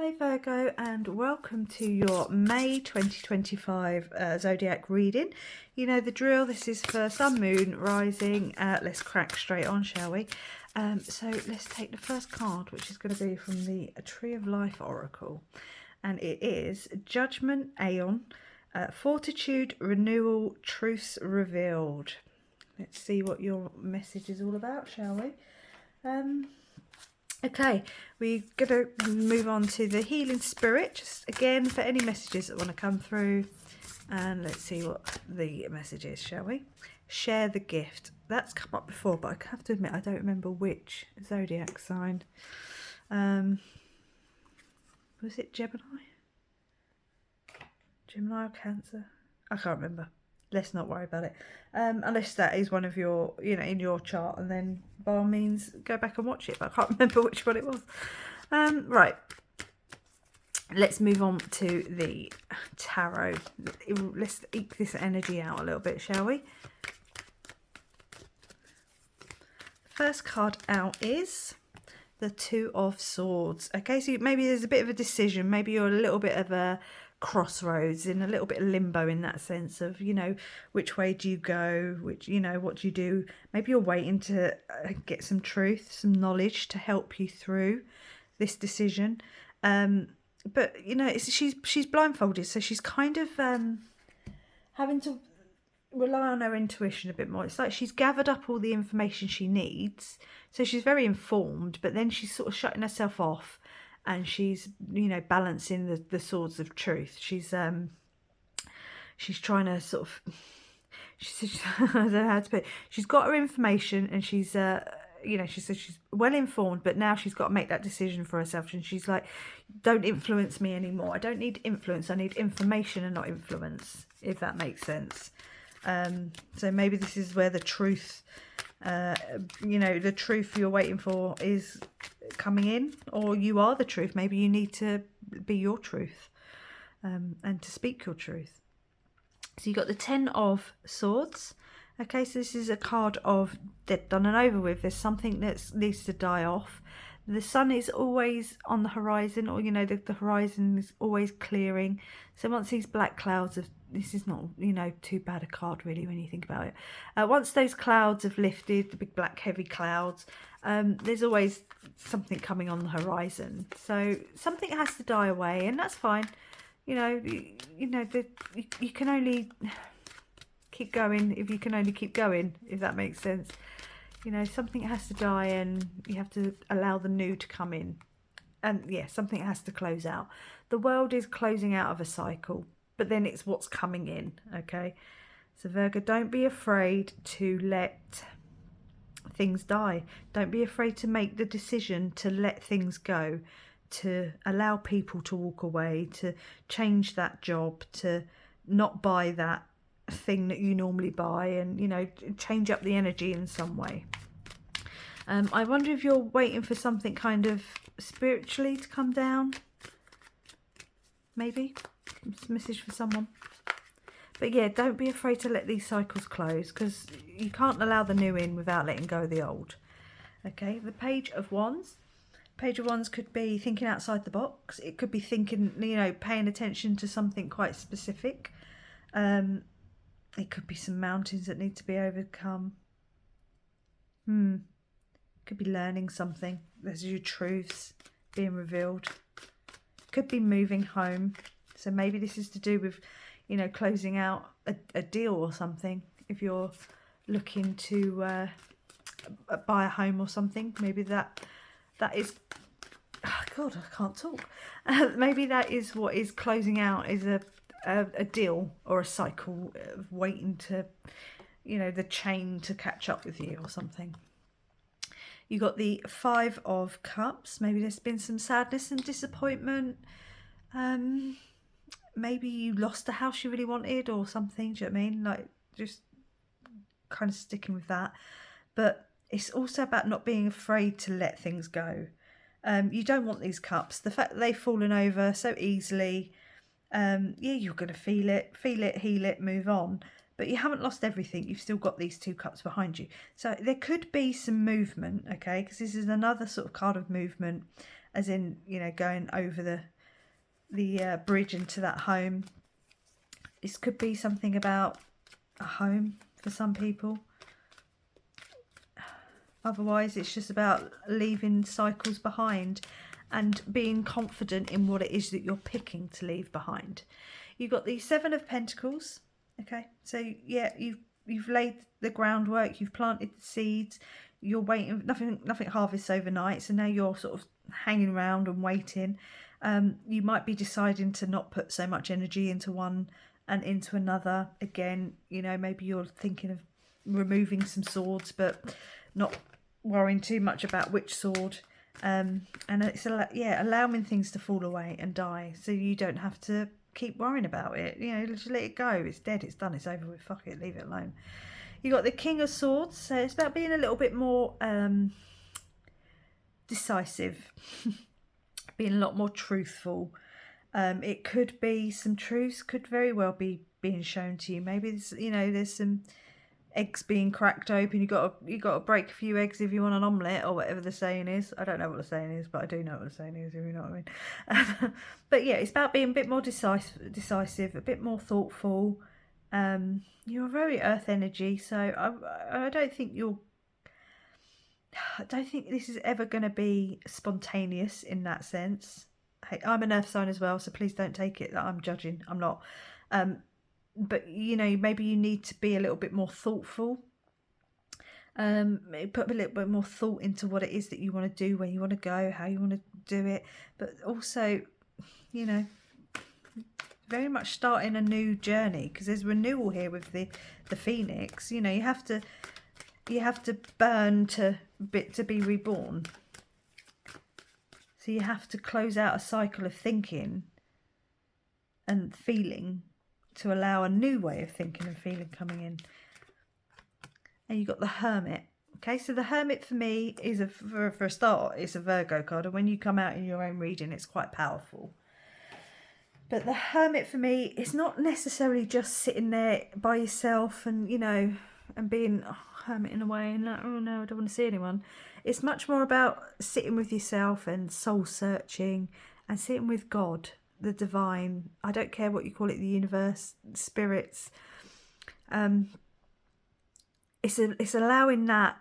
Hi Virgo, and welcome to your May 2025 zodiac reading. You know the drill. This is for Sun, Moon, Rising. Let's crack straight on, shall we? So let's take the first card, which is going to be from the Tree of Life Oracle, and it is Judgment, Aeon, Fortitude, Renewal, Truths Revealed. Let's see what your message is all about, shall we? Okay, we're going to move on to the Healing Spirit, just again for any messages that want to come through. And let's see what the message is, shall we? Share the gift. That's come up before, but I have to admit I don't remember which zodiac sign. Was it Gemini? Gemini or Cancer? I can't remember. Let's not worry about it. Unless that is one of your, in your chart, and then by all means go back and watch it. But I can't remember which one it was. Right. Let's move on to the tarot. Let's eke this energy out a little bit, shall we? First card out is the Two of Swords. Okay, so maybe there's a bit of a decision. Maybe you're a little bit of a crossroads, in a little bit of limbo, in that sense of, which way do you go, what do you do? Maybe you're waiting to get some truth, some knowledge to help you through this decision. But she's blindfolded, so she's kind of having to rely on her intuition a bit more. It's like she's gathered up all the information she needs, so she's very informed, but then she's sort of shutting herself off, and she's balancing the swords of truth. She's trying to sort of I don't know how to put it. She's got her information, and she's she says she's well informed, but now she's got to make that decision for herself. And she's like, don't influence me anymore. I don't need influence. I need information and not influence, if that makes sense. So maybe this is where the truth, the truth you're waiting for is coming in, or you are the truth. Maybe you need to be your truth, and to speak your truth. So you got the Ten of Swords. Okay, so this is a card of dead, done and over with. There's something that needs to die off. The sun is always on the horizon, or the horizon is always clearing. So once these black clouds have, this is not too bad a card really when you think about it. Once those clouds have lifted, the big black heavy clouds, there's always something coming on the horizon. So something has to die away, and that's fine. You can only keep going if you can only keep going, if that makes sense. Something has to die, and you have to allow the new to come in. And yeah, something has to close out. The world is closing out of a cycle, but then it's what's coming in. Okay, so Virgo, don't be afraid to let things die. Don't be afraid to make the decision to let things go, to allow people to walk away, to change that job, to not buy that thing that you normally buy, and change up the energy in some way. I wonder if you're waiting for something kind of spiritually to come down. Maybe it's a message for someone. But yeah, don't be afraid to let these cycles close, because you can't allow the new in without letting go of the old. Okay, the Page of Wands. Page of Wands could be thinking outside the box. It could be thinking, paying attention to something quite specific. It could be some mountains that need to be overcome. Could be learning something. There's your truths being revealed. Could be moving home. So maybe this is to do with, closing out a deal or something. If you're looking to buy a home or something, maybe that is... Oh God, I can't talk. Maybe that is what is closing out, is a deal or a cycle of waiting to, the chain to catch up with you or something. You got the Five of Cups. Maybe there's been some sadness and disappointment. Maybe you lost a house you really wanted or something. Do you know what I mean? Like, just kind of sticking with that. But it's also about not being afraid to let things go. You don't want these cups. The fact that they've fallen over so easily, you're going to feel it, heal it, move on. But you haven't lost everything. You've still got these two cups behind you. So there could be some movement, okay? Because this is another sort of card of movement. as in, you know, going over the bridge into that home. This could be something about a home for some people. Otherwise, it's just about leaving cycles behind and being confident in what it is that you're picking to leave behind. You've got the Seven of Pentacles. Okay, so yeah, you've laid the groundwork, you've planted the seeds, you're waiting. Nothing harvests overnight, so now you're sort of hanging around and waiting. You might be deciding to not put so much energy into one and into another. Again, you know, maybe you're thinking of removing some swords, but not worrying too much about which sword. And it's allowing things to fall away and die, so you don't have to keep worrying about it. You know, just let it go. It's dead, it's done, it's over with. Fuck it, leave it alone. You got the King of Swords, so it's about being a little bit more decisive, being a lot more truthful. It could be some truths could very well be being shown to you. Maybe there's, you know, there's some eggs being cracked open. You got to break a few eggs if you want an omelette, or whatever the saying is. I don't know what the saying is, but I do know what the saying is, if you know what I mean. But yeah, it's about being a bit more decisive, a bit more thoughtful. You're very earth energy, so I don't think this is ever going to be spontaneous in that sense. Hey, I'm an earth sign as well, so please don't take it that I'm judging. I'm not. But, you know, maybe you need to be a little bit more thoughtful. Put a little bit more thought into what it is that you want to do, where you want to go, how you want to do it. But also, you know, very much starting a new journey, because there's renewal here with the Phoenix. You know, you have to burn to be reborn. So you have to close out a cycle of thinking and feeling to allow a new way of thinking and feeling coming in. And you've got the Hermit. Okay, so the Hermit for me is, for a start, it's a Virgo card. And when you come out in your own reading, it's quite powerful. But the Hermit for me is not necessarily just sitting there by yourself and, you know, and being hermiting away and like, oh no, I don't want to see anyone. It's much more about sitting with yourself and soul searching and sitting with God, the divine. I don't care what you call it, the universe, spirits. It's allowing that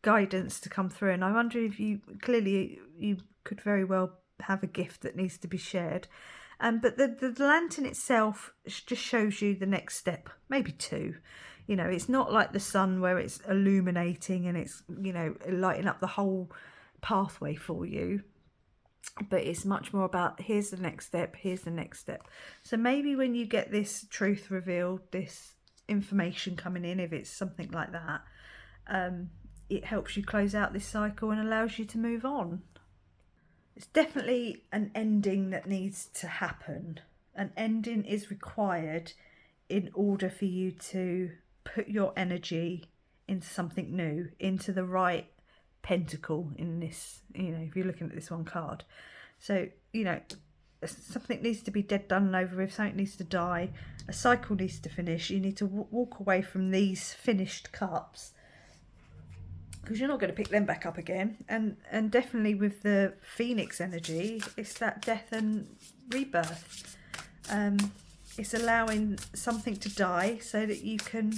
guidance to come through. And I wonder if you could very well have a gift that needs to be shared. But the lantern itself just shows you the next step, maybe two. You know, it's not like the sun where it's illuminating and it's, you know, lighting up the whole pathway for you. But it's much more about, here's the next step, here's the next step. So maybe when you get this truth revealed, this information coming in, if it's something like that, it helps you close out this cycle and allows you to move on. It's definitely an ending that needs to happen. An ending is required in order for you to put your energy into something new, into the right pentacle in this, you know, if you're looking at this one card. So, you know, something needs to be dead, done and over with. Something needs to die. A cycle needs to finish. You need to walk away from these finished cups, because you're not going to pick them back up again. And definitely with the Phoenix energy, it's that death and rebirth. It's allowing something to die so that you can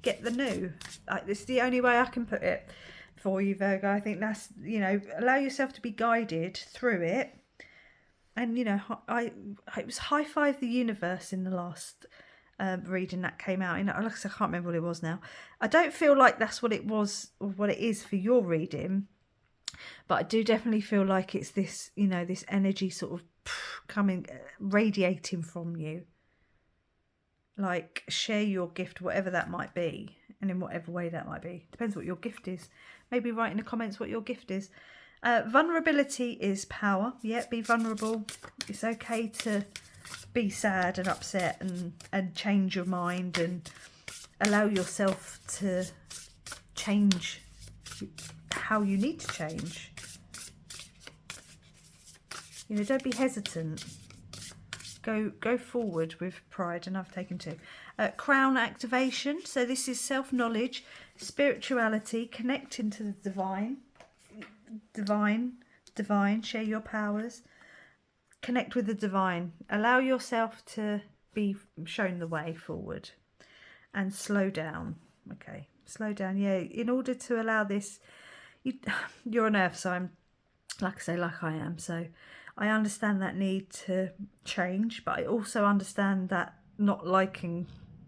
get the new. Like, this is the only way I can put it for you, Virgo. I think that's, you know, allow yourself to be guided through it. And, you know, it was high five the universe in the last reading that came out. Like I said, I can't remember what it was now. I don't feel like that's what it was, or what it is for your reading, but I do definitely feel like it's this, you know, this energy sort of coming, radiating from you. Like, share your gift, whatever that might be, and in whatever way that might be. Depends what your gift is. Maybe write in the comments what your gift is. Vulnerability is power. Yeah, be vulnerable. It's okay to be sad and upset and change your mind and allow yourself to change how you need to change. You know, don't be hesitant. Go forward with pride. And I've taken two. Crown activation. So this is self-knowledge, spirituality, connecting to the divine, divine, share your powers, connect with the divine, allow yourself to be shown the way forward, and slow down. Okay, slow down. Yeah, in order to allow this, you're on earth, so I'm, like I say, like I am, so I understand that need to change, but I also understand that not liking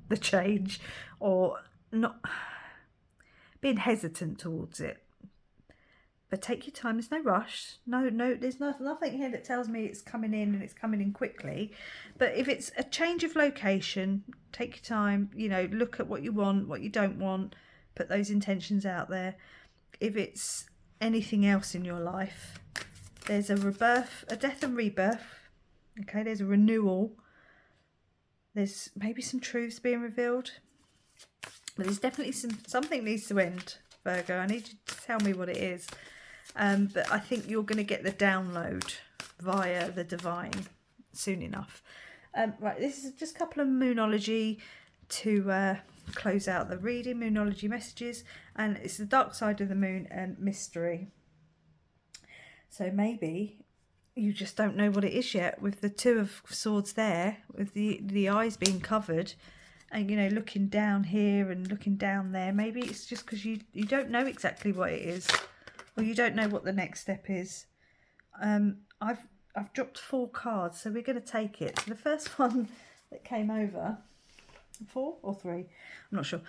the change or not being hesitant towards it. But take your time. There's no rush. No, there's nothing here that tells me it's coming in and it's coming in quickly. But if it's a change of location, take your time. You know, look at what you want, what you don't want. Put those intentions out there. If it's anything else in your life, there's a rebirth, a death and rebirth. Okay, there's a renewal. There's maybe some truths being revealed. But there's definitely something needs to end, Virgo. I need you to tell me what it is. But I think you're going to get the download via the divine soon enough. Right, this is just a couple of Moonology to close out the reading, Moonology messages. And it's the dark side of the moon and mystery. So maybe you just don't know what it is yet, with the Two of Swords there, with the eyes being covered. And, you know, looking down here and looking down there. Maybe it's just because you don't know exactly what it is. Or you don't know what the next step is. I've dropped 4 cards, so we're going to take it. So the first one that came over, 4 or 3? I'm not sure.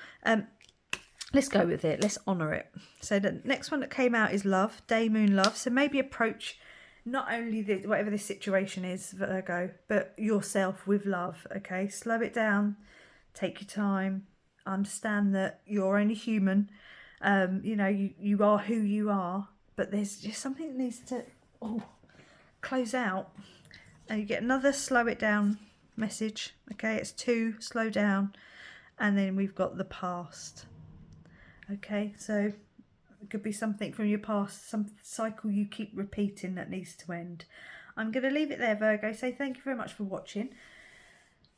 Let's go with it. Let's honour it. So the next one that came out is love, day, moon, love. So maybe approach not only whatever this situation is, Virgo, but yourself with love, okay? Slow it down. Take your time. Understand that you're only human. You know, you are who you are, but there's just something that needs to close out. And you get another slow it down message. Okay, it's 2, slow down. And then we've got the past. Okay, so it could be something from your past, some cycle you keep repeating that needs to end. I'm going to leave it there, Virgo. Say thank you very much for watching.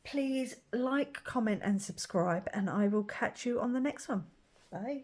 Please like, comment and subscribe, and I will catch you on the next one. Bye.